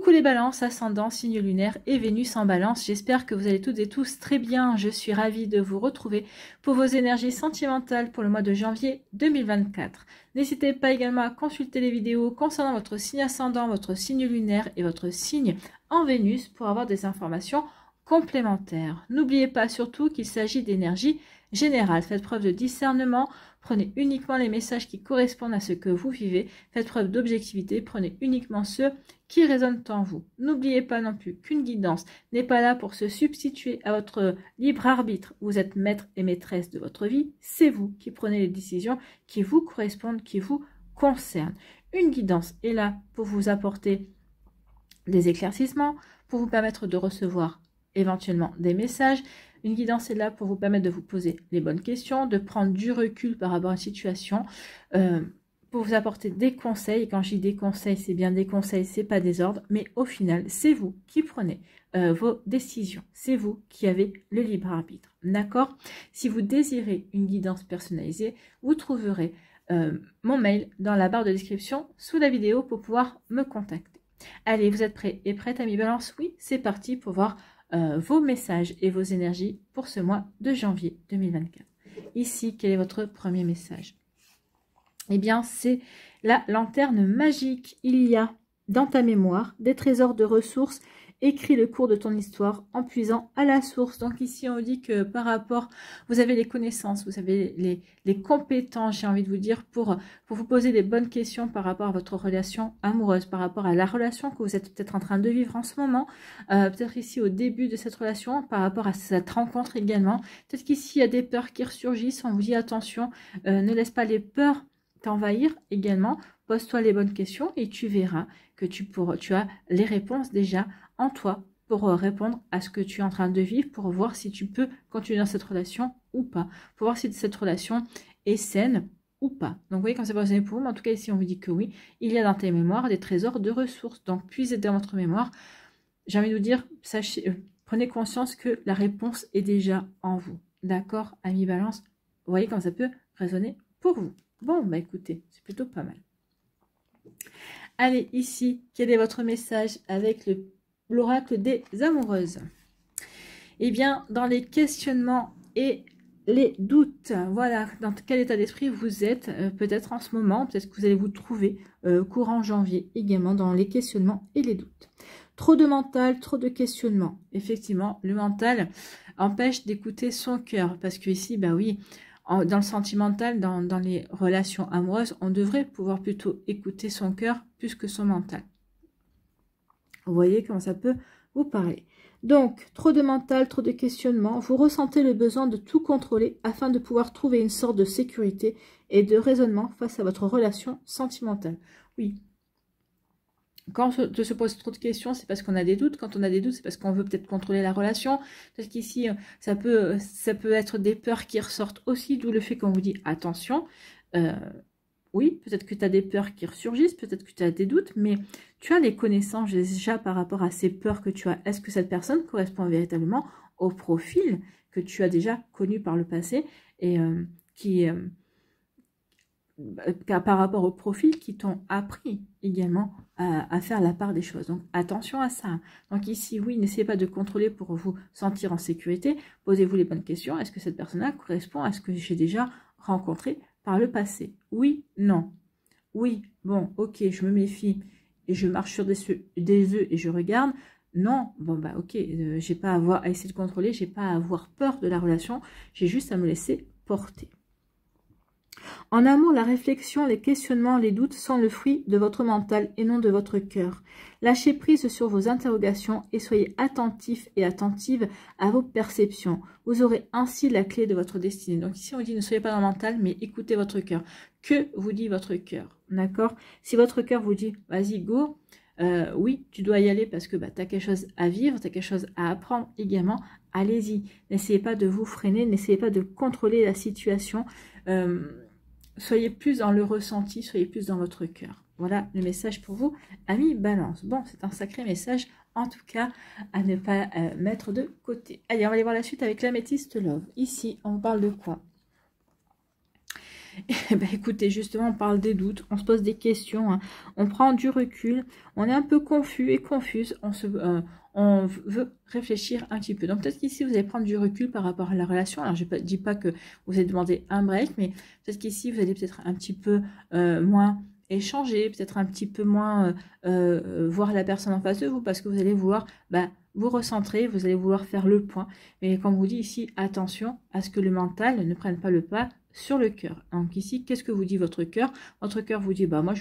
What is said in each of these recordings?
Coucou les balances, ascendant, signe lunaire et Vénus en balance. J'espère que vous allez toutes et tous très bien. Je suis ravie de vous retrouver pour vos énergies sentimentales pour le mois de janvier 2024. N'hésitez pas également à consulter les vidéos concernant votre signe ascendant, votre signe lunaire et votre signe en Vénus pour avoir des informations complémentaires. N'oubliez pas surtout qu'il s'agit d'énergie générale. Faites preuve de discernement. Prenez uniquement les messages qui correspondent à ce que vous vivez. Faites preuve d'objectivité. Prenez uniquement ceux qui résonnent en vous. N'oubliez pas non plus qu'une guidance n'est pas là pour se substituer à votre libre arbitre. Vous êtes maître et maîtresse de votre vie. C'est vous qui prenez les décisions qui vous correspondent, qui vous concernent. Une guidance est là pour vous apporter des éclaircissements, pour vous permettre de recevoir éventuellement des messages. Une guidance est là pour vous permettre de vous poser les bonnes questions, de prendre du recul par rapport à une situation, pour vous apporter des conseils. Et quand je dis des conseils, c'est bien des conseils, c'est pas des ordres, mais au final, c'est vous qui prenez vos décisions. C'est vous qui avez le libre arbitre. D'accord? Si vous désirez une guidance personnalisée, vous trouverez mon mail dans la barre de description sous la vidéo pour pouvoir me contacter. Allez, vous êtes prêts et prêtes, amis balance? Oui, c'est parti pour voir vos messages et vos énergies pour ce mois de janvier 2024. Ici, quel est votre premier message? Eh bien, c'est la lanterne magique. Il y a dans ta mémoire des trésors de ressources. Écris le cours de ton histoire en puisant à la source. Donc ici, on dit que par rapport, vous avez les connaissances, vous avez les compétences, j'ai envie de vous dire, pour vous poser des bonnes questions par rapport à votre relation amoureuse, par rapport à la relation que vous êtes peut-être en train de vivre en ce moment, peut-être ici au début de cette relation, par rapport à cette rencontre également. Peut-être qu'ici, il y a des peurs qui ressurgissent. On vous dit attention, ne laisse pas les peurs t'envahir également. Pose-toi les bonnes questions et tu verras que tu as les réponses déjà en toi pour répondre à ce que tu es en train de vivre, pour voir si tu peux continuer dans cette relation ou pas, pour voir si cette relation est saine ou pas. Donc vous voyez, comme c'est pas pour vous, mais en tout cas ici on vous dit que oui, il y a dans tes mémoires des trésors de ressources. Donc puisez dans votre mémoire. J'ai envie de vous dire, sachez, prenez conscience que la réponse est déjà en vous. D'accord, amis balance? Vous voyez comme ça peut résonner pour vous. Bon, bah écoutez, c'est plutôt pas mal. Allez, ici, quel est votre message avec l'oracle des amoureuses? Eh bien, dans les questionnements et les doutes, voilà, dans quel état d'esprit vous êtes, peut-être en ce moment, peut-être que vous allez vous trouver courant janvier également dans les questionnements et les doutes. Trop de mental, trop de questionnements. Effectivement, le mental empêche d'écouter son cœur, parce que ici, bah oui, dans le sentimental, dans les relations amoureuses, on devrait pouvoir plutôt écouter son cœur plus que son mental. Vous voyez comment ça peut vous parler. Donc, trop de mental, trop de questionnements. Vous ressentez le besoin de tout contrôler afin de pouvoir trouver une sorte de sécurité et de raisonnement face à votre relation sentimentale. Oui. Quand on se pose trop de questions, c'est parce qu'on a des doutes. Quand on a des doutes, c'est parce qu'on veut peut-être contrôler la relation. Peut-être qu'ici, ça peut être des peurs qui ressortent aussi, d'où le fait qu'on vous dit attention. Oui, peut-être que tu as des peurs qui ressurgissent, peut-être que tu as des doutes, mais tu as les connaissances déjà par rapport à ces peurs que tu as. Est-ce que cette personne correspond véritablement au profil que tu as déjà connu par le passé et par rapport au profil qui t'ont appris également à faire la part des choses. Donc attention à ça. Donc ici, oui, n'essayez pas de contrôler pour vous sentir en sécurité. Posez-vous les bonnes questions. Est-ce que cette personne-là correspond à ce que j'ai déjà rencontré par le passé? Oui, non. Oui, bon, ok, je me méfie et je marche sur des œufs et je regarde. Non, bon bah ok, j'ai pas à essayer de contrôler, j'ai pas à avoir peur de la relation, j'ai juste à me laisser porter. En amour, la réflexion, les questionnements, les doutes sont le fruit de votre mental et non de votre cœur. Lâchez prise sur vos interrogations et soyez attentifs et attentives à vos perceptions. Vous aurez ainsi la clé de votre destinée. Donc ici, on dit ne soyez pas dans le mental, mais écoutez votre cœur. Que vous dit votre cœur? D'accord? Si votre cœur vous dit, vas-y, go, oui, tu dois y aller parce que bah, tu as quelque chose à vivre, tu as quelque chose à apprendre également, allez-y. N'essayez pas de vous freiner, n'essayez pas de contrôler la situation. Soyez plus dans le ressenti, soyez plus dans votre cœur. Voilà le message pour vous, amis balance. Bon, c'est un sacré message, en tout cas, à ne pas mettre de côté. Allez, on va aller voir la suite avec l'améthyste love. Ici, on parle de quoi? Eh ben, écoutez, justement, on parle des doutes, on se pose des questions, hein, on prend du recul, on est un peu confus et confuse, on veut réfléchir un petit peu. Donc peut-être qu'ici, vous allez prendre du recul par rapport à la relation. Alors, je ne dis pas que vous allez demander un break, mais peut-être qu'ici, vous allez peut-être un petit peu moins échanger, peut-être un petit peu moins voir la personne en face de vous, parce que vous allez vouloir vous recentrer, vous allez vouloir faire le point. Mais comme vous dit ici, attention à ce que le mental ne prenne pas le pas sur le cœur. Donc ici, qu'est-ce que vous dit votre cœur? Votre cœur vous dit, moi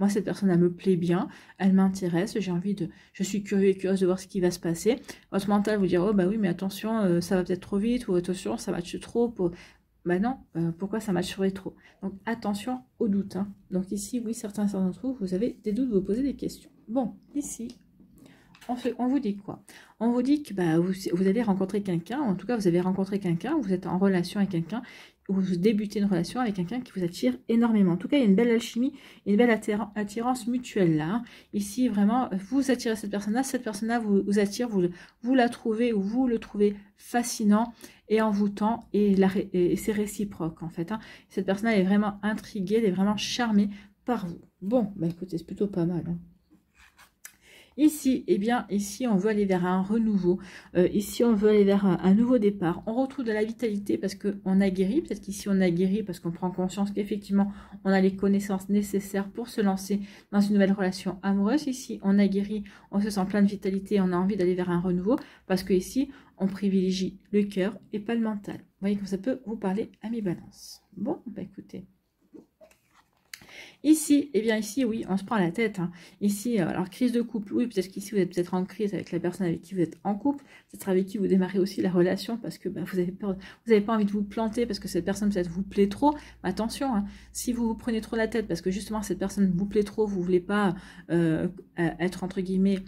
cette personne, elle me plaît bien, elle m'intéresse, je suis curieux et curieuse de voir ce qui va se passer. Votre mental vous dit, oh bah oui, mais attention, ça va peut-être trop vite, ou attention, ça matche trop. Non, pourquoi ça matcherait trop? Donc attention aux doutes. Hein. Donc ici, oui, certains d'entre vous, vous avez des doutes, vous posez des questions. Bon, ici, on vous dit quoi? On vous dit que vous allez rencontrer quelqu'un, en tout cas vous avez rencontré quelqu'un, vous êtes en relation avec quelqu'un, ou vous débutez une relation avec quelqu'un qui vous attire énormément. En tout cas, il y a une belle alchimie, une belle attirance mutuelle là. Hein. Ici, vraiment, vous attirez cette personne-là vous attire, vous la trouvez ou vous le trouvez fascinant et envoûtant, et c'est réciproque en fait. Hein. Cette personne-là est vraiment intriguée, elle est vraiment charmée par vous. Bon, écoutez, c'est plutôt pas mal. Hein. Ici, ici, on veut aller vers un renouveau. Ici, on veut aller vers un nouveau départ. On retrouve de la vitalité parce qu'on a guéri. Peut-être qu'ici, on a guéri parce qu'on prend conscience qu'effectivement, on a les connaissances nécessaires pour se lancer dans une nouvelle relation amoureuse. Ici, on a guéri, on se sent plein de vitalité, on a envie d'aller vers un renouveau parce que ici, on privilégie le cœur et pas le mental. Vous voyez que ça peut vous parler à mi-balance. Bon, écoutez. Ici, ici, oui, on se prend la tête. Hein. Ici, alors, crise de couple, oui, peut-être qu'ici, vous êtes peut-être en crise avec la personne avec qui vous êtes en couple, peut-être avec qui vous démarrez aussi la relation parce que vous avez peur, vous n'avez pas envie de vous planter parce que cette personne peut-être vous plaît trop. Attention, hein, si vous vous prenez trop la tête parce que justement, cette personne vous plaît trop, vous ne voulez pas être, entre guillemets,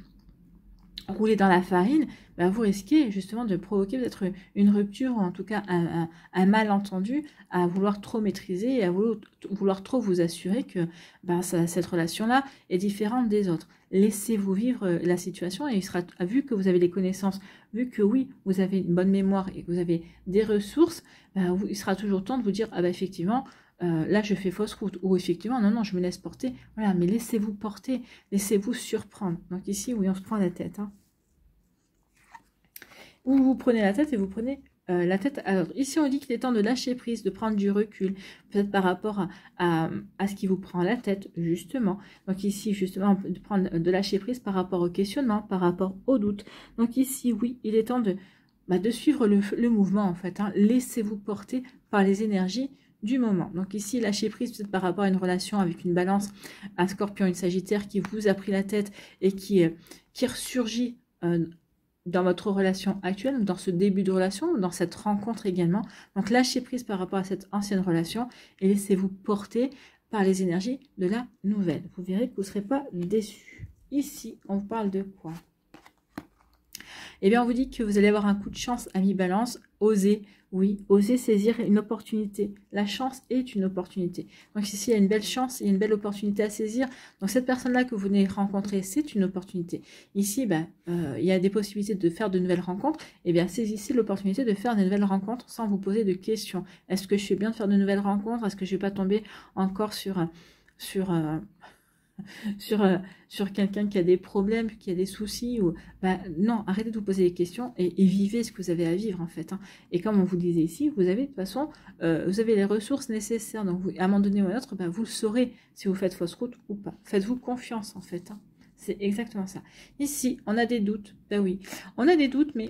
rouler dans la farine, vous risquez justement de provoquer peut-être une rupture ou en tout cas un malentendu à vouloir trop maîtriser et à vouloir trop vous assurer que cette relation-là est différente des autres. Laissez-vous vivre la situation et il sera, vu que vous avez les connaissances, vu que oui, vous avez une bonne mémoire et que vous avez des ressources, il sera toujours temps de vous dire, effectivement, là je fais fausse route, ou effectivement non je me laisse porter, voilà, mais laissez-vous porter, laissez-vous surprendre. Donc ici oui, on se prend la tête, hein. Ou vous prenez la tête et vous prenez la tête à l'autre. Ici on dit qu'il est temps de lâcher prise, de prendre du recul, peut-être par rapport à ce qui vous prend la tête justement. Donc ici justement de lâcher prise par rapport au questionnement, par rapport au doute. Donc ici oui, il est temps de suivre le mouvement en fait, hein. Laissez-vous porter par les énergies du moment. Donc ici, lâcher prise peut-être par rapport à une relation avec une balance, un scorpion, une sagittaire qui vous a pris la tête et qui ressurgit dans votre relation actuelle, dans ce début de relation, dans cette rencontre également. Donc lâchez prise par rapport à cette ancienne relation et laissez-vous porter par les énergies de la nouvelle. Vous verrez que vous ne serez pas déçus. Ici, on vous parle de quoi? On vous dit que vous allez avoir un coup de chance à mi-balance. Osez, oui, osez saisir une opportunité. La chance est une opportunité. Donc ici, il y a une belle chance, il y a une belle opportunité à saisir. Donc cette personne-là que vous venez rencontrer, c'est une opportunité. Ici, il y a des possibilités de faire de nouvelles rencontres. Saisissez l'opportunité de faire de nouvelles rencontres sans vous poser de questions. Est-ce que je fais bien de faire de nouvelles rencontres? Est-ce que je ne vais pas tomber encore sur quelqu'un qui a des problèmes, qui a des soucis, ou non, arrêtez de vous poser des questions et vivez ce que vous avez à vivre en fait. Hein. Et comme on vous disait ici, vous avez de toute façon, vous avez les ressources nécessaires, donc à un moment donné ou à un autre, vous le saurez si vous faites fausse route ou pas. Faites-vous confiance en fait. Hein. C'est exactement ça. Ici, on a des doutes. Oui, on a des doutes, mais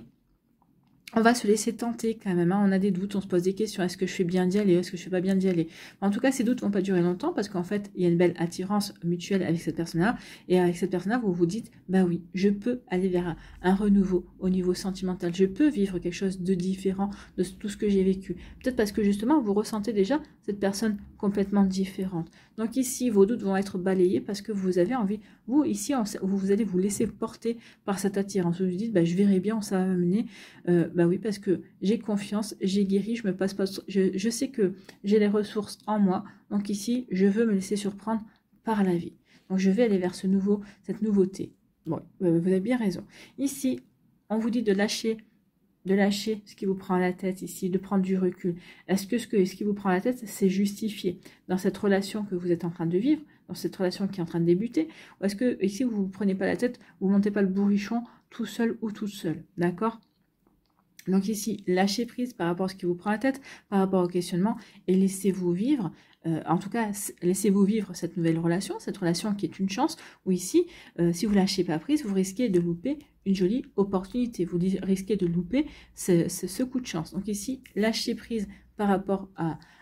on va se laisser tenter quand même, hein. On a des doutes, on se pose des questions, est-ce que je fais bien d'y aller, est-ce que je fais pas bien d'y aller? En tout cas, ces doutes vont pas durer longtemps parce qu'en fait, il y a une belle attirance mutuelle avec cette personne-là, et avec cette personne-là, vous vous dites, oui, je peux aller vers un renouveau au niveau sentimental, je peux vivre quelque chose de différent de tout ce que j'ai vécu. Peut-être parce que justement, vous ressentez déjà cette personne complètement différente. Donc ici, vos doutes vont être balayés parce que vous avez envie, vous, ici, vous allez vous laisser porter par cette attirance. Vous vous dites, je verrai bien où ça va m'amener. Oui, parce que j'ai confiance, j'ai guéri, je me passe pas, je sais que j'ai les ressources en moi. Donc ici, je veux me laisser surprendre par la vie. Donc je vais aller vers cette nouveauté. Bon, vous avez bien raison. Ici, on vous dit de lâcher de lâcher ce qui vous prend la tête ici, de prendre du recul. Est-ce que ce qui vous prend la tête, c'est justifié dans cette relation que vous êtes en train de vivre, dans cette relation qui est en train de débuter, ou est-ce que ici, vous ne vous prenez pas la tête, vous ne montez pas le bourrichon tout seul ou toute seule, d'accord? Donc ici, lâchez prise par rapport à ce qui vous prend la tête, par rapport au questionnement, et laissez-vous vivre, en tout cas, laissez-vous vivre cette nouvelle relation, cette relation qui est une chance, où ici, si vous lâchez pas prise, vous risquez de louper une jolie opportunité, vous risquez de louper ce coup de chance. Donc ici, lâchez prise par rapport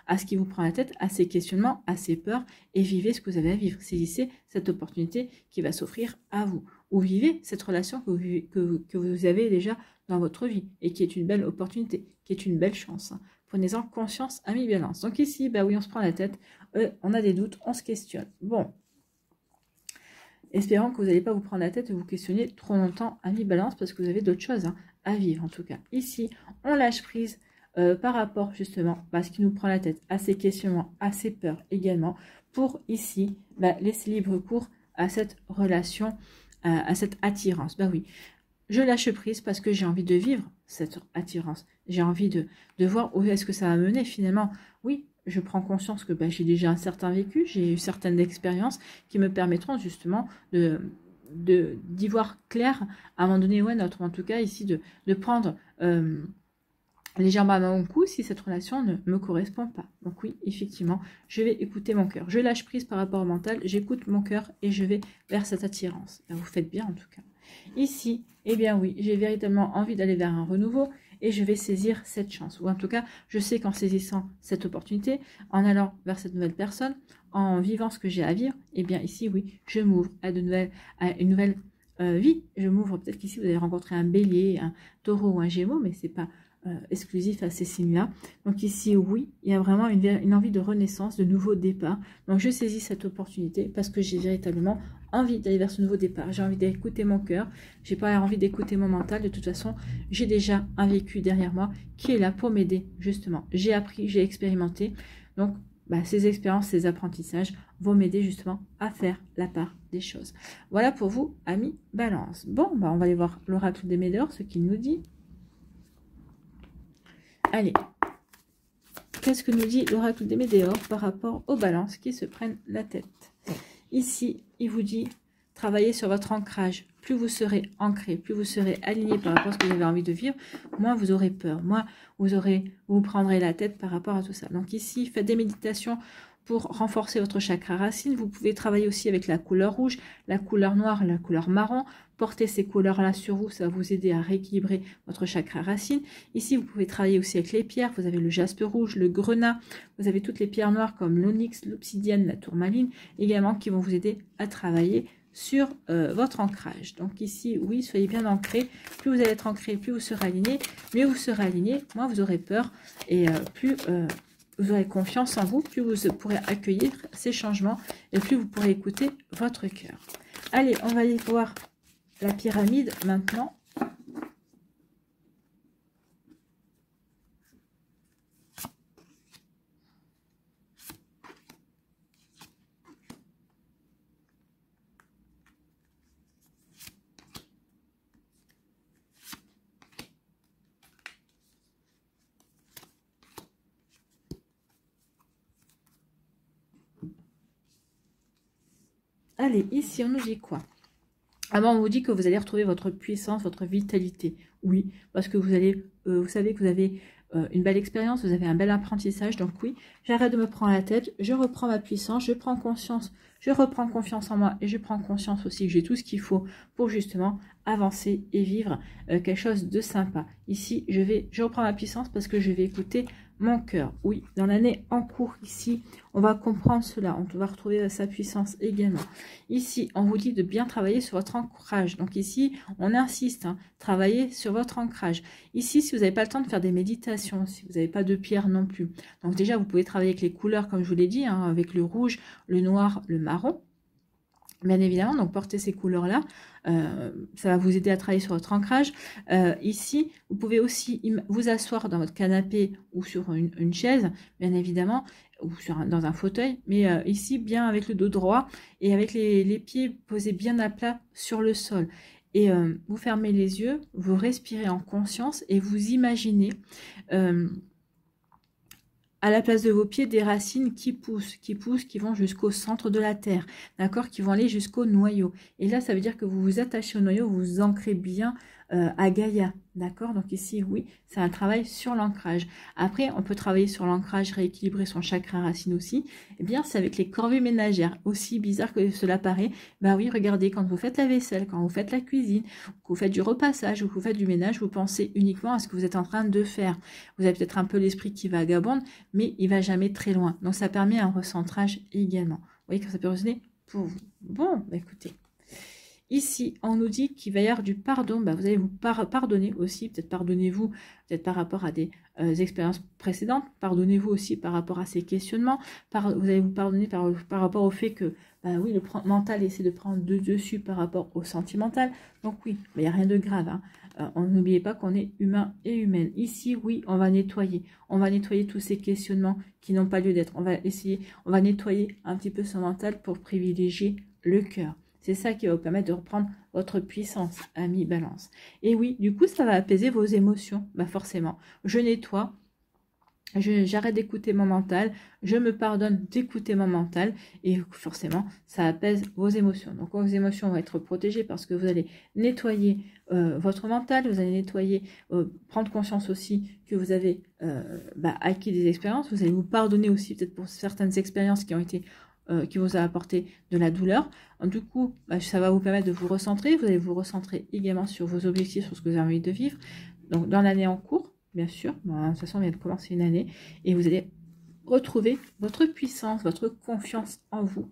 à ce qui vous prend la tête, à ces questionnements, à ces peurs, et vivez ce que vous avez à vivre. Saisissez cette opportunité qui va s'offrir à vous, ou vivez cette relation que vous avez déjà dans votre vie, et qui est une belle opportunité, qui est une belle chance. Prenez-en conscience, amis Balance. Donc ici, bah oui, on se prend la tête, on a des doutes, on se questionne. Bon, espérons que vous n'allez pas vous prendre la tête et vous questionner trop longtemps, amis Balance, parce que vous avez d'autres choses à vivre en tout cas. Ici, on lâche prise par rapport justement à ce qui nous prend la tête, à ces questionnements, à ces peurs également, pour ici laisser libre cours à cette relation, à cette attirance. Bah oui, je lâche prise parce que j'ai envie de vivre cette attirance. J'ai envie de voir où est-ce que ça va mener finalement. Oui, je prends conscience que j'ai déjà un certain vécu, j'ai eu certaines expériences qui me permettront justement d'y voir clair à un moment donné ou à un autre. En tout cas, ici, de prendre légèrement à mon cou si cette relation ne me correspond pas. Donc oui, effectivement, je vais écouter mon cœur. Je lâche prise par rapport au mental, j'écoute mon cœur et je vais vers cette attirance. Vous faites bien en tout cas. Ici, eh bien oui, j'ai véritablement envie d'aller vers un renouveau et je vais saisir cette chance. Ou en tout cas, je sais qu'en saisissant cette opportunité, en allant vers cette nouvelle personne, en vivant ce que j'ai à vivre, eh bien ici, oui, je m'ouvre à une nouvelle vie. Je m'ouvre, peut-être qu'ici, vous allez rencontrer un bélier, un taureau ou un gémeau, mais c'est pas exclusif à ces signes-là. Donc ici, oui, il y a vraiment une envie de renaissance, de nouveau départ. Donc je saisis cette opportunité parce que j'ai véritablement envie d'aller vers ce nouveau départ. J'ai envie d'écouter mon cœur. J'ai pas envie d'écouter mon mental. De toute façon, j'ai déjà un vécu derrière moi qui est là pour m'aider, justement. J'ai appris, j'ai expérimenté. Donc, ces expériences, ces apprentissages vont m'aider justement à faire la part des choses. Voilà pour vous, amis Balance. Bon, on va aller voir l'oracle des Médors, ce qu'il nous dit. Allez, qu'est-ce que nous dit l'oracle des Médéors par rapport aux balances qui se prennent la tête? Ici, il vous dit, travaillez sur votre ancrage. Plus vous serez ancré, plus vous serez aligné par rapport à ce que vous avez envie de vivre, moins vous aurez peur, moins vous prendrez la tête par rapport à tout ça. Donc ici, faites des méditations pour renforcer votre chakra racine. Vous pouvez travailler aussi avec la couleur rouge, la couleur noire, la couleur marron. Portez ces couleurs-là sur vous, ça va vous aider à rééquilibrer votre chakra racine. Ici, vous pouvez travailler aussi avec les pierres. Vous avez le jaspe rouge, le grenat. Vous avez toutes les pierres noires comme l'onyx, l'obsidienne, la tourmaline, également qui vont vous aider à travailler sur votre ancrage. Donc ici, oui, soyez bien ancré. Plus vous allez être ancré, plus vous serez aligné. Mieux vous serez aligné, moins vous aurez peur et plus vous aurez confiance en vous, plus vous pourrez accueillir ces changements et plus vous pourrez écouter votre cœur. Allez, on va aller voir la pyramide maintenant. Allez, ici, on nous dit quoi? On vous dit que vous allez retrouver votre puissance, votre vitalité. Oui, parce que vous allez, vous savez que vous avez une belle expérience, vous avez un bel apprentissage. Donc oui, j'arrête de me prendre la tête, je reprends ma puissance, je prends conscience, je reprends confiance en moi et je prends conscience aussi que j'ai tout ce qu'il faut pour justement avancer et vivre quelque chose de sympa. Ici, je reprends ma puissance parce que je vais écouter mon cœur. Oui, dans l'année en cours ici, on va comprendre cela. On va retrouver sa puissance également. Ici, on vous dit de bien travailler sur votre ancrage. Donc ici, on insiste, travaillez sur votre ancrage. Ici, si vous n'avez pas le temps de faire des méditations, si vous n'avez pas de pierre non plus. Donc déjà, vous pouvez travailler avec les couleurs, comme je vous l'ai dit, avec le rouge, le noir, le marron. Bien évidemment, donc portez ces couleurs-là, ça va vous aider à travailler sur votre ancrage. Ici, vous pouvez aussi vous asseoir dans votre canapé ou sur une chaise, bien évidemment, ou dans un fauteuil, mais ici, bien avec le dos droit et avec les pieds posés bien à plat sur le sol. Et vous fermez les yeux, vous respirez en conscience et vous imaginez à la place de vos pieds des racines qui poussent, qui vont jusqu'au centre de la terre, d'accord, qui vont aller jusqu'au noyau. Et là, ça veut dire que vous vous attachez au noyau, vous vous ancrez bien à Gaïa, d'accord. Donc ici, oui, c'est un travail sur l'ancrage. Après, on peut travailler sur l'ancrage, rééquilibrer son chakra racine aussi. Eh bien, c'est avec les corvées ménagères, aussi bizarre que cela paraît. Ben oui, regardez, quand vous faites la vaisselle, quand vous faites la cuisine, que vous faites du repassage ou que vous faites du ménage, vous pensez uniquement à ce que vous êtes en train de faire. Vous avez peut-être un peu l'esprit qui vagabonde, mais il va jamais très loin. Donc, ça permet un recentrage également. Vous voyez que ça peut résonner pour vous. Bon, bah écoutez. Ici, on nous dit qu'il va y avoir du pardon. Bah, vous allez vous pardonner aussi. Peut-être pardonnez-vous, peut-être par rapport à des expériences précédentes. Pardonnez-vous aussi par rapport à ces questionnements. Vous allez vous pardonner par rapport au fait que, bah oui, le mental essaie de prendre dessus par rapport au sentimental. Donc oui, il n'y a rien de grave. Hein. N'oubliez pas qu'on est humain et humaine. Ici, oui, on va nettoyer. On va nettoyer tous ces questionnements qui n'ont pas lieu d'être. On va nettoyer un petit peu son mental pour privilégier le cœur. C'est ça qui va vous permettre de reprendre votre puissance, ami Balance. Et oui, du coup, ça va apaiser vos émotions. Bah forcément, je nettoie, j'arrête d'écouter mon mental, je me pardonne d'écouter mon mental et forcément, ça apaise vos émotions. Donc, vos émotions vont être protégées parce que vous allez nettoyer votre mental, vous allez nettoyer, prendre conscience aussi que vous avez acquis des expériences, vous allez vous pardonner aussi peut-être pour certaines expériences qui ont été qui vous a apporté de la douleur. Du coup, ça va vous permettre de vous recentrer. Vous allez vous recentrer également sur vos objectifs, sur ce que vous avez envie de vivre. Donc, dans l'année en cours, bien sûr. De toute façon, on vient de commencer une année. Et vous allez retrouver votre puissance, votre confiance en vous.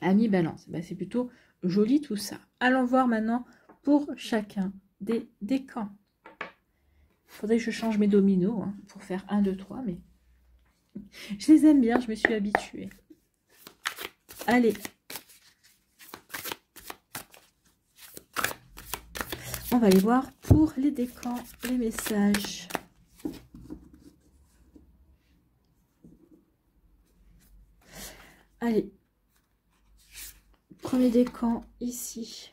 Ami Balance. C'est plutôt joli tout ça. Allons voir maintenant pour chacun des décans. Il faudrait que je change mes dominos pour faire 1, 2, 3. Mais je les aime bien, je me suis habituée. Allez, on va aller voir pour les décans, les messages. Allez, premier décan ici.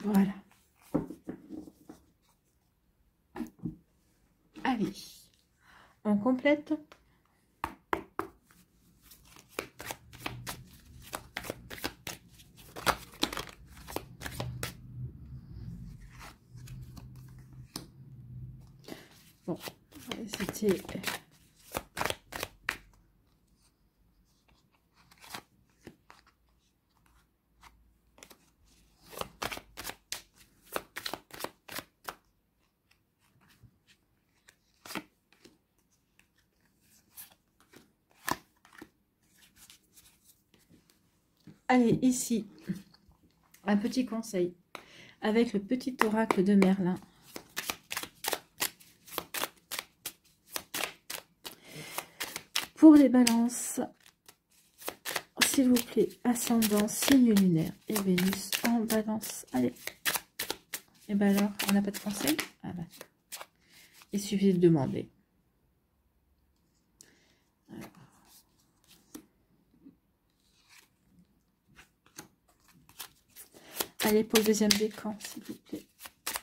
Voilà. Allez, on complète. Bon, c'était... Allez, ici, un petit conseil avec le petit oracle de Merlin. Pour les balances, s'il vous plaît, ascendant, signe lunaire et Vénus en balance. Allez. Et bien alors, on n'a pas de conseil? Il suffit de demander. Alors. Allez, pour le deuxième décan, s'il vous plaît.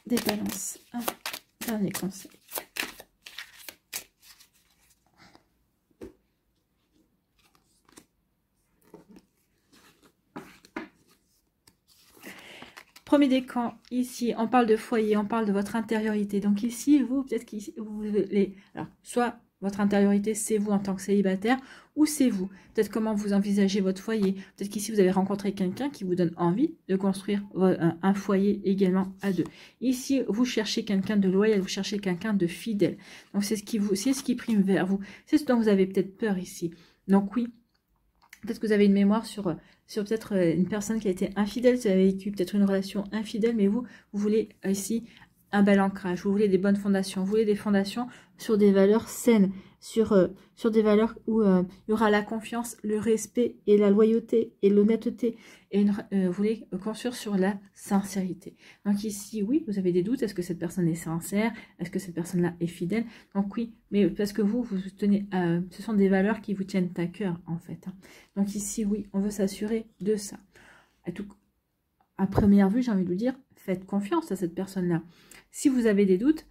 Des balances. Un dernier conseil. Premier décan, ici, on parle de foyer, on parle de votre intériorité. Donc ici, vous, peut-être qu'ici, vous voulez... Alors, soit votre intériorité, c'est vous en tant que célibataire, ou c'est vous. Peut-être comment vous envisagez votre foyer. Peut-être qu'ici, vous avez rencontré quelqu'un qui vous donne envie de construire un foyer également à deux. Ici, vous cherchez quelqu'un de loyal, vous cherchez quelqu'un de fidèle. Donc, c'est ce qui prime vers vous. C'est ce dont vous avez peut-être peur ici. Donc, oui, peut-être que vous avez une mémoire sur peut-être une personne qui a été infidèle, vous avez vécu peut-être une relation infidèle, mais vous voulez ici un bel ancrage, vous voulez des bonnes fondations, vous voulez des fondations sur des valeurs saines, sur des valeurs où il y aura la confiance, le respect et la loyauté et l'honnêteté. Et vous voulez construire sur la sincérité. Donc ici, oui, vous avez des doutes. Est-ce que cette personne est sincère? Est-ce que cette personne-là est fidèle? Donc oui, mais parce que vous tenez, ce sont des valeurs qui vous tiennent à cœur, en fait. Donc ici, oui, on veut s'assurer de ça. À première vue, j'ai envie de vous dire, faites confiance à cette personne-là. Si vous avez des doutes,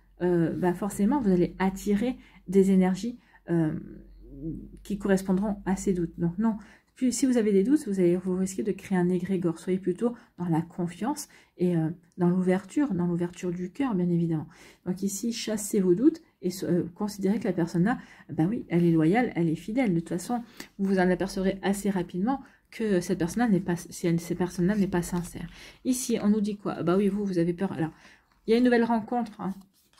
forcément, vous allez attirer des énergies qui correspondront à ces doutes. Donc non, puis, si vous avez des doutes, vous risquez de créer un égrégore. Soyez plutôt dans la confiance et dans l'ouverture du cœur, bien évidemment. Donc ici, chassez vos doutes et considérez que la personne-là, oui, elle est loyale, elle est fidèle. De toute façon, vous vous en apercevrez assez rapidement que cette personne-là n'est pas, ces personnes-là n'est pas sincère. Ici, on nous dit quoi? Oui, vous avez peur. Alors, il y a une nouvelle rencontre, hein.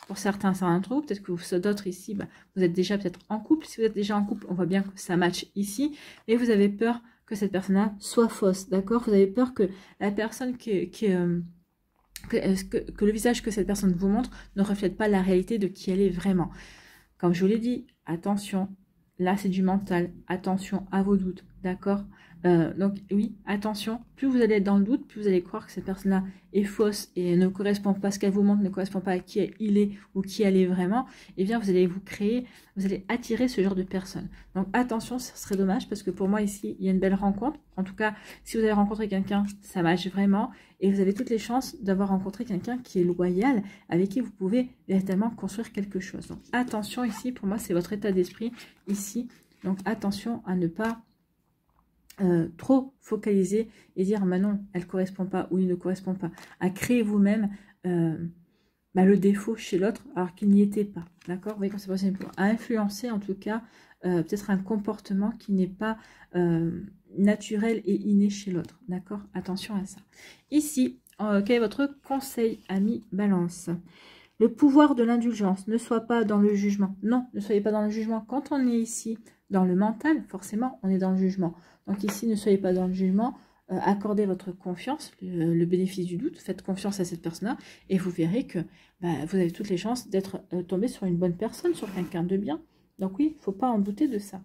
Pour certains d'entre vous, peut-être que d'autres ici, vous êtes déjà peut-être en couple. Si vous êtes déjà en couple, on voit bien que ça match ici. Mais vous avez peur que cette personne-là soit fausse, d'accord? Vous avez peur que la personne que le visage que cette personne vous montre ne reflète pas la réalité de qui elle est vraiment. Comme je vous l'ai dit, attention, là c'est du mental, attention à vos doutes, d'accord? Donc oui, attention, plus vous allez être dans le doute, plus vous allez croire que cette personne-là est fausse et ne correspond pas, ce qu'elle vous montre ne correspond pas à qui il est ou qui elle est vraiment, et bien vous allez attirer ce genre de personne. Donc attention, ce serait dommage parce que pour moi ici, il y a une belle rencontre. En tout cas, si vous avez rencontré quelqu'un, ça marche vraiment et vous avez toutes les chances d'avoir rencontré quelqu'un qui est loyal, avec qui vous pouvez véritablement construire quelque chose. Donc attention ici, pour moi, c'est votre état d'esprit ici. Donc attention à ne pas trop focaliser et dire non, elle ne correspond pas ou il ne correspond pas, à créer vous-même le défaut chez l'autre alors qu'il n'y était pas, d'accord? Vous voyez comme c'est possible, à influencer en tout cas peut-être un comportement qui n'est pas naturel et inné chez l'autre, d'accord? Attention à ça. Ici, quel est votre conseil, ami Balance? Le pouvoir de l'indulgence, ne sois pas dans le jugement. Non, ne soyez pas dans le jugement. Quand on est ici dans le mental, forcément, on est dans le jugement. Donc ici, ne soyez pas dans le jugement. Accordez votre confiance, le bénéfice du doute. Faites confiance à cette personne-là et vous verrez que vous avez toutes les chances d'être tombé sur une bonne personne, sur quelqu'un de bien. Donc oui, il ne faut pas en douter de ça.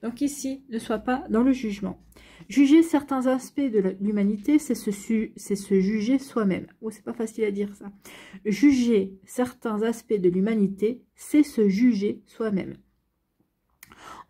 Donc ici, ne sois pas dans le jugement. Juger certains aspects de l'humanité, c'est se juger soi-même. Oh, c'est pas facile à dire ça. Juger certains aspects de l'humanité, c'est se juger soi-même.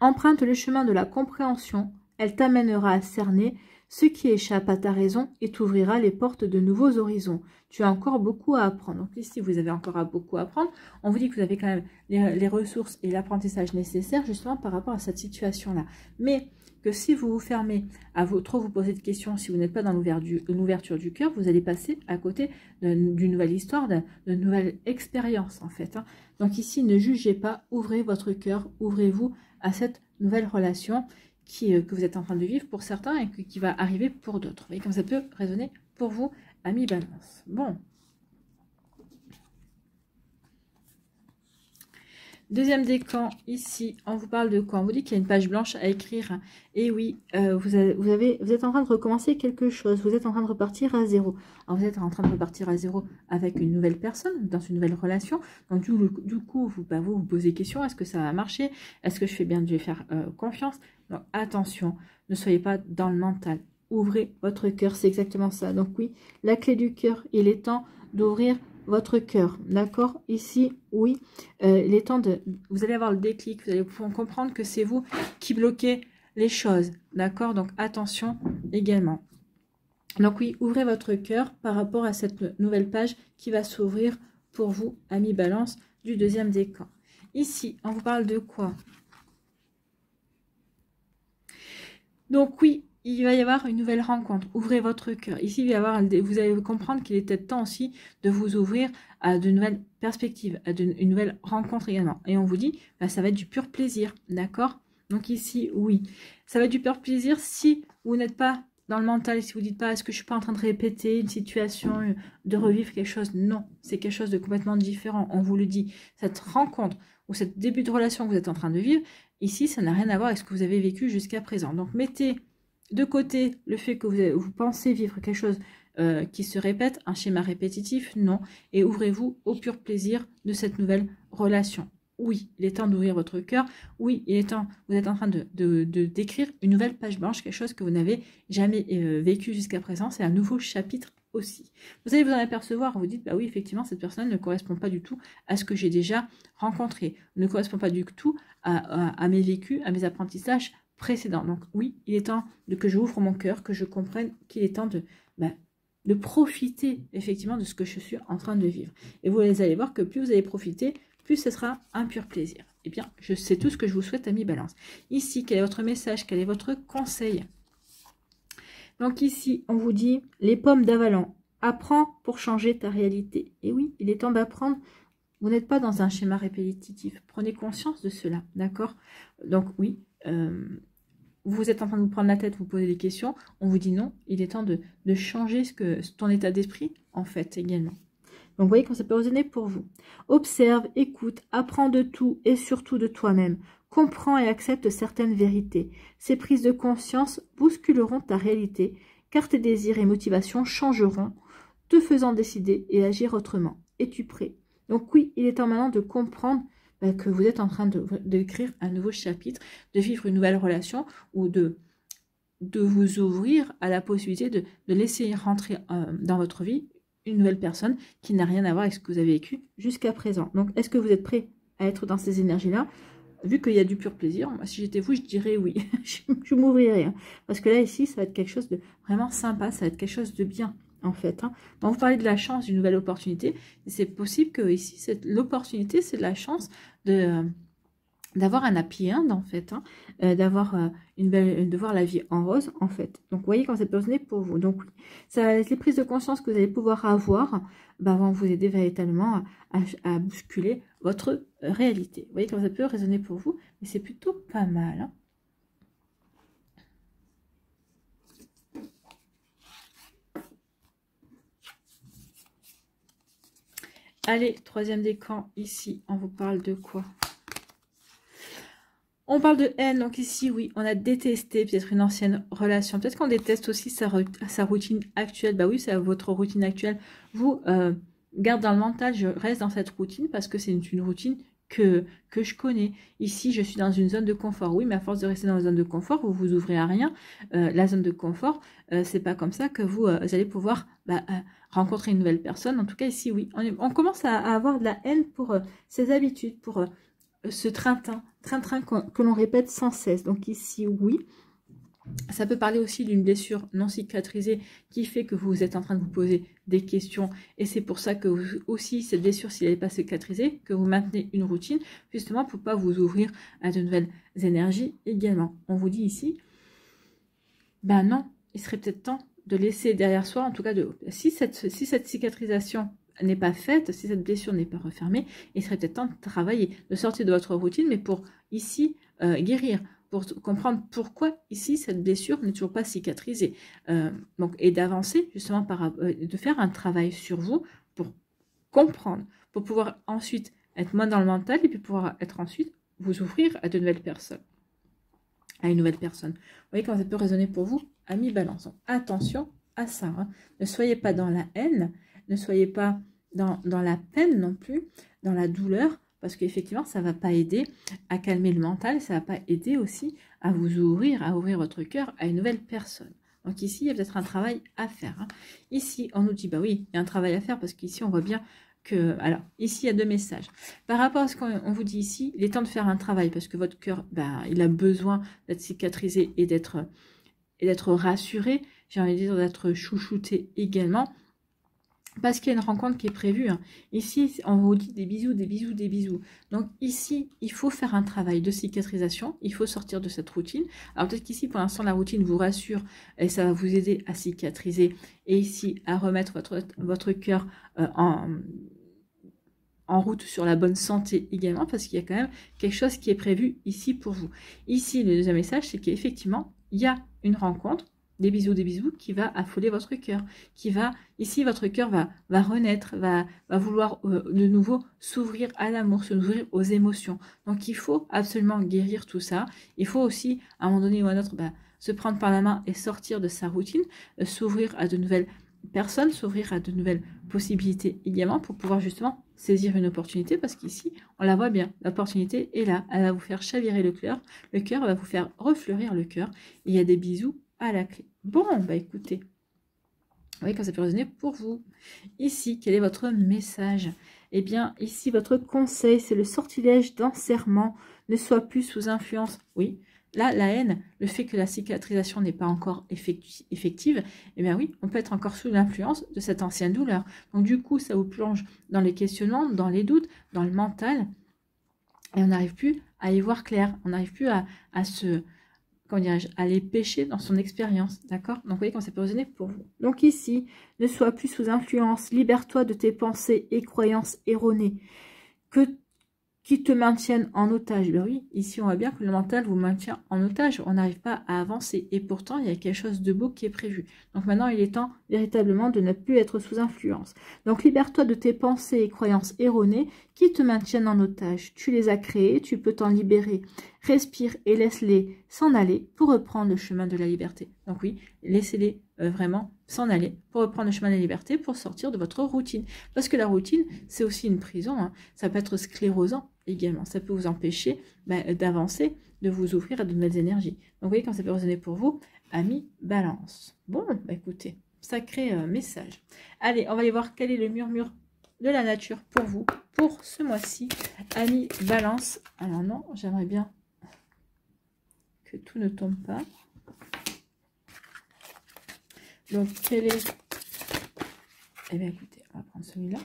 Emprunte le chemin de la compréhension, elle t'amènera à cerner ce qui échappe à ta raison et t'ouvrira les portes de nouveaux horizons. Tu as encore beaucoup à apprendre. Donc ici, vous avez encore beaucoup à apprendre. On vous dit que vous avez quand même les ressources et l'apprentissage nécessaires justement par rapport à cette situation-là. Mais que si vous vous fermez à trop vous poser de questions, si vous n'êtes pas dans l'ouverture du cœur, vous allez passer à côté d'une nouvelle histoire, d'une nouvelle expérience en fait. Donc ici, ne jugez pas, ouvrez votre cœur, ouvrez-vous à cette nouvelle relation que vous êtes en train de vivre pour certains et qui va arriver pour d'autres. Vous voyez comme ça peut résonner pour vous, amis Balance. Bon. Deuxième décan, ici, on vous parle de quoi? On vous dit qu'il y a une page blanche à écrire. Et oui, vous êtes en train de recommencer quelque chose. Vous êtes en train de repartir à zéro. Alors, vous êtes en train de repartir à zéro avec une nouvelle personne, dans une nouvelle relation. Donc, du coup, vous posez question. Est-ce que ça va marcher? Est-ce que je fais bien de lui faire confiance? Donc, attention, ne soyez pas dans le mental. Ouvrez votre cœur, c'est exactement ça. Donc, oui, la clé du cœur, il est temps d'ouvrir votre cœur, d'accord? Ici, oui, il est temps vous allez avoir le déclic, vous allez pouvoir comprendre que c'est vous qui bloquez les choses, d'accord? Donc, attention également. Donc, oui, ouvrez votre cœur par rapport à cette nouvelle page qui va s'ouvrir pour vous, amis Balance, du deuxième décan. Ici, on vous parle de quoi? Donc, oui, il va y avoir une nouvelle rencontre. Ouvrez votre cœur. Ici, vous allez comprendre qu'il était temps aussi de vous ouvrir à de nouvelles perspectives, à une nouvelle rencontre également. Et on vous dit, ça va être du pur plaisir, d'accord? Donc ici, oui, ça va être du pur plaisir si vous n'êtes pas dans le mental, si vous ne dites pas, est-ce que je ne suis pas en train de répéter une situation, de revivre quelque chose? Non, c'est quelque chose de complètement différent. On vous le dit, cette rencontre ou ce début de relation que vous êtes en train de vivre, ici, ça n'a rien à voir avec ce que vous avez vécu jusqu'à présent. Donc, mettez de côté le fait que vous pensez vivre quelque chose qui se répète, un schéma répétitif, non. Et ouvrez-vous au pur plaisir de cette nouvelle relation. oui, il est temps d'ouvrir votre cœur. Oui, il est temps, vous êtes en train de d'écrire une nouvelle page blanche, quelque chose que vous n'avez jamais vécu jusqu'à présent. C'est un nouveau chapitre aussi. Vous allez vous en apercevoir, vous dites, bah oui, effectivement, cette personne ne correspond pas du tout à ce que j'ai déjà rencontré, ne correspond pas du tout à mes vécus, à mes apprentissages précédents. Donc oui, il est temps que j'ouvre mon cœur, que je comprenne qu'il est temps de profiter effectivement de ce que je suis en train de vivre. Et vous allez voir que plus vous allez profiter, plus ce sera un pur plaisir. Eh bien, je sais tout ce que je vous souhaite, amis Balance. Ici, quel est votre message? Quel est votre conseil? Donc ici, on vous dit, les pommes d'Avalon, apprends pour changer ta réalité. Et oui, il est temps d'apprendre. Vous n'êtes pas dans un schéma répétitif. Prenez conscience de cela, d'accord? Donc oui, vous êtes en train de vous prendre la tête, vous posez des questions. On vous dit non, il est temps de changer ton état d'esprit, en fait, également. Donc, vous voyez quand ça peut résonner pour vous. Observe, écoute, apprends de tout et surtout de toi-même. Comprends et accepte certaines vérités. Ces prises de conscience bousculeront ta réalité, car tes désirs et motivations changeront, te faisant décider et agir autrement. Es-tu prêt? Donc oui, il est temps maintenant de comprendre que vous êtes en train d'écrire un nouveau chapitre, de vivre une nouvelle relation ou de vous ouvrir à la possibilité de laisser rentrer dans votre vie une nouvelle personne qui n'a rien à voir avec ce que vous avez vécu jusqu'à présent. Donc, est-ce que vous êtes prêt à être dans ces énergies-là? Vu qu'il y a du pur plaisir, moi, si j'étais vous, je dirais oui. je m'ouvrirais. Hein. Parce que là, ici, ça va être quelque chose de vraiment sympa, ça va être quelque chose de bien, en fait. Hein. Bon, vous parlez de la chance, d'une nouvelle opportunité. C'est possible que ici, l'opportunité, c'est de la chance d'avoir un happy end, en fait, hein, de voir la vie en rose, en fait. Donc, vous voyez quand ça peut résonner pour vous. Donc, les prises de conscience que vous allez pouvoir avoir vont vous aider véritablement à bousculer votre réalité. Vous voyez quand ça peut résonner pour vous, mais c'est plutôt pas mal. Hein. Allez, troisième décan, ici, on vous parle de quoi? On parle de haine, donc ici, oui, on a détesté peut-être une ancienne relation. Peut-être qu'on déteste aussi sa routine actuelle. Bah oui, c'est votre routine actuelle. Vous, garde dans le mental, je reste dans cette routine parce que c'est une routine que je connais. Ici, je suis dans une zone de confort. Oui, mais à force de rester dans la zone de confort, vous vous ouvrez à rien. La zone de confort, c'est pas comme ça que vous allez pouvoir rencontrer une nouvelle personne. En tout cas, ici, oui, on commence à avoir de la haine pour ses habitudes, pour ce train-train que l'on répète sans cesse. Donc ici, oui. Ça peut parler aussi d'une blessure non cicatrisée qui fait que vous êtes en train de vous poser des questions. Et c'est pour ça que vous, aussi, cette blessure, si elle n'est pas cicatrisée, que vous maintenez une routine, justement pour ne pas vous ouvrir à de nouvelles énergies également. On vous dit ici, ben non, il serait peut-être temps de laisser derrière soi, en tout cas, si cette cicatrisation n'est pas faite, si cette blessure n'est pas refermée, il serait peut-être temps de travailler, de sortir de votre routine, mais pour ici guérir, pour comprendre pourquoi ici cette blessure n'est toujours pas cicatrisée. Donc, et d'avancer justement, de faire un travail sur vous pour comprendre, pour pouvoir ensuite être moins dans le mental et puis pouvoir être ensuite vous ouvrir à de nouvelles personnes. À une nouvelle personne. Vous voyez comment ça peut résonner pour vous, amis Balance. Donc, attention à ça. Hein. Ne soyez pas dans la haine, ne soyez pas dans la peine non plus, dans la douleur, parce qu'effectivement, ça ne va pas aider à calmer le mental, ça ne va pas aider aussi à vous ouvrir, à ouvrir votre cœur à une nouvelle personne. Donc ici, il y a peut-être un travail à faire. Hein. Ici, on nous dit, bah oui, il y a un travail à faire, parce qu'ici, on voit bien que... Alors, ici, il y a deux messages. Par rapport à ce qu'on vous dit ici, il est temps de faire un travail, parce que votre cœur, il a besoin d'être cicatrisé et d'être rassuré, j'ai envie de dire d'être chouchouté également, parce qu'il y a une rencontre qui est prévue. Hein. Ici, on vous dit des bisous, des bisous, des bisous. Donc ici, il faut faire un travail de cicatrisation. Il faut sortir de cette routine. Alors peut-être qu'ici, pour l'instant, la routine vous rassure et ça va vous aider à cicatriser. Et ici, à remettre votre cœur en route sur la bonne santé également, parce qu'il y a quand même quelque chose qui est prévu ici pour vous. Ici, le deuxième message, c'est qu'effectivement, il y a une rencontre, des bisous, qui va affoler votre cœur, ici, votre cœur va renaître, va vouloir de nouveau s'ouvrir à l'amour, s'ouvrir aux émotions. Donc, il faut absolument guérir tout ça. Il faut aussi, à un moment donné ou à un autre, se prendre par la main et sortir de sa routine, s'ouvrir à de nouvelles personnes, s'ouvrir à de nouvelles possibilités également pour pouvoir justement saisir une opportunité parce qu'ici, on la voit bien. L'opportunité est là. Elle va vous faire chavirer le cœur. Le cœur va vous faire refleurir le cœur. Il y a des bisous à la clé. Bon, bah écoutez, vous voyez quand ça peut résonner pour vous. Ici, quel est votre message? Eh bien, ici, votre conseil, c'est le sortilège d'enserrement. Ne soit plus sous influence. Oui, là, la haine, le fait que la cicatrisation n'est pas encore effective, eh bien oui, on peut être encore sous l'influence de cette ancienne douleur. Donc du coup, ça vous plonge dans les questionnements, dans les doutes, dans le mental. Et on n'arrive plus à y voir clair. On n'arrive plus à se... comment dirais-je, aller pêcher dans son expérience, d'accord? Donc, vous voyez comment ça peut résonner pour vous. Donc ici, ne sois plus sous influence, libère-toi de tes pensées et croyances erronées qui te maintiennent en otage. Ben oui, ici, on voit bien que le mental vous maintient en otage. On n'arrive pas à avancer. Et pourtant, il y a quelque chose de beau qui est prévu. Donc maintenant, il est temps véritablement de ne plus être sous influence. Donc, libère-toi de tes pensées et croyances erronées qui te maintiennent en otage. Tu les as créées, tu peux t'en libérer. Respire et laisse-les s'en aller pour reprendre le chemin de la liberté. Donc oui, laissez-les vraiment s'en aller pour reprendre le chemin de la liberté, pour sortir de votre routine. Parce que la routine, c'est aussi une prison. Hein. Ça peut être sclérosant également. Ça peut vous empêcher d'avancer, de vous ouvrir à de nouvelles énergies. Donc vous voyez quand ça peut résonner pour vous, ami Balance. Bon, bah écoutez, sacré message. Allez, on va aller voir quel est le murmure de la nature pour vous, pour ce mois-ci, ami Balance. Alors non, j'aimerais bien que tout ne tombe pas. Donc, quel est... Eh bien, écoutez, on va prendre celui-là.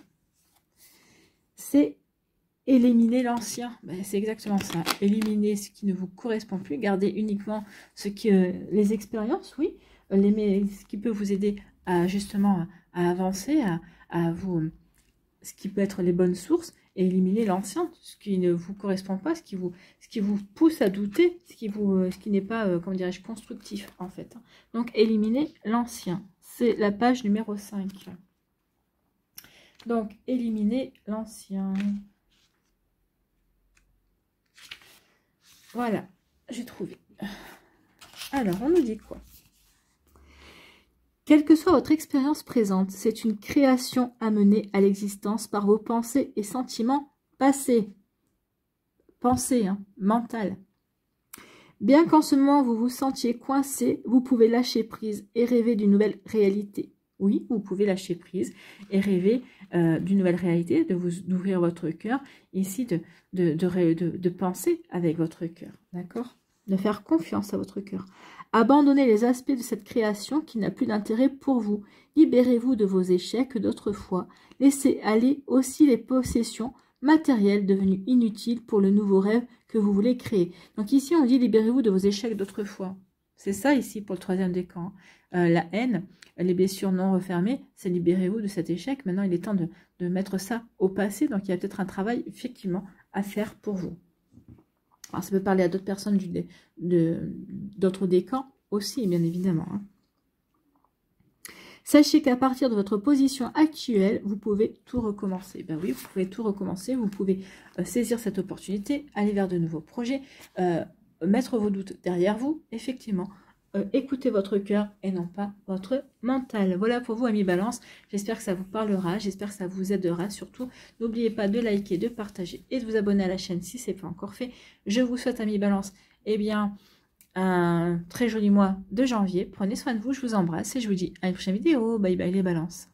C'est éliminer l'ancien. Ben, c'est exactement ça. Éliminer ce qui ne vous correspond plus. Garder uniquement ce qui, les expériences, oui. Ce qui peut vous aider à justement à avancer, à vous... ce qui peut être les bonnes sources. Et éliminer l'ancien, ce qui ne vous correspond pas, ce qui vous pousse à douter, ce qui n'est pas, comment dirais-je, constructif, en fait. Donc, éliminer l'ancien. C'est la page numéro 5. Donc, éliminer l'ancien. Voilà, j'ai trouvé. Alors, on nous dit quoi? Quelle que soit votre expérience présente, c'est une création amenée à l'existence par vos pensées et sentiments passés. Pensées, hein, mentales. Bien qu'en ce moment vous vous sentiez coincé, vous pouvez lâcher prise et rêver d'une nouvelle réalité. Oui, vous pouvez lâcher prise et rêver d'une nouvelle réalité, d'ouvrir votre cœur, ici de penser avec votre cœur, d'accord? De faire confiance à votre cœur. Abandonnez les aspects de cette création qui n'a plus d'intérêt pour vous. Libérez-vous de vos échecs d'autrefois. Laissez aller aussi les possessions matérielles devenues inutiles pour le nouveau rêve que vous voulez créer. Donc ici, on dit libérez-vous de vos échecs d'autrefois. C'est ça ici pour le troisième décan. La haine, les blessures non refermées, c'est libérez-vous de cet échec. Maintenant, il est temps de mettre ça au passé. Donc il y a peut-être un travail effectivement à faire pour vous. Alors, ça peut parler à d'autres personnes d'autres décans aussi, bien évidemment. Hein. Sachez qu'à partir de votre position actuelle, vous pouvez tout recommencer. Ben oui, vous pouvez tout recommencer. Vous pouvez saisir cette opportunité, aller vers de nouveaux projets, mettre vos doutes derrière vous, effectivement. Écoutez votre cœur et non pas votre mental. Voilà pour vous, amis Balance. J'espère que ça vous parlera. J'espère que ça vous aidera. Surtout, n'oubliez pas de liker, de partager et de vous abonner à la chaîne si ce n'est pas encore fait. Je vous souhaite, amis Balance, eh bien, un très joli mois de janvier. Prenez soin de vous. Je vous embrasse et je vous dis à une prochaine vidéo. Bye bye les Balances.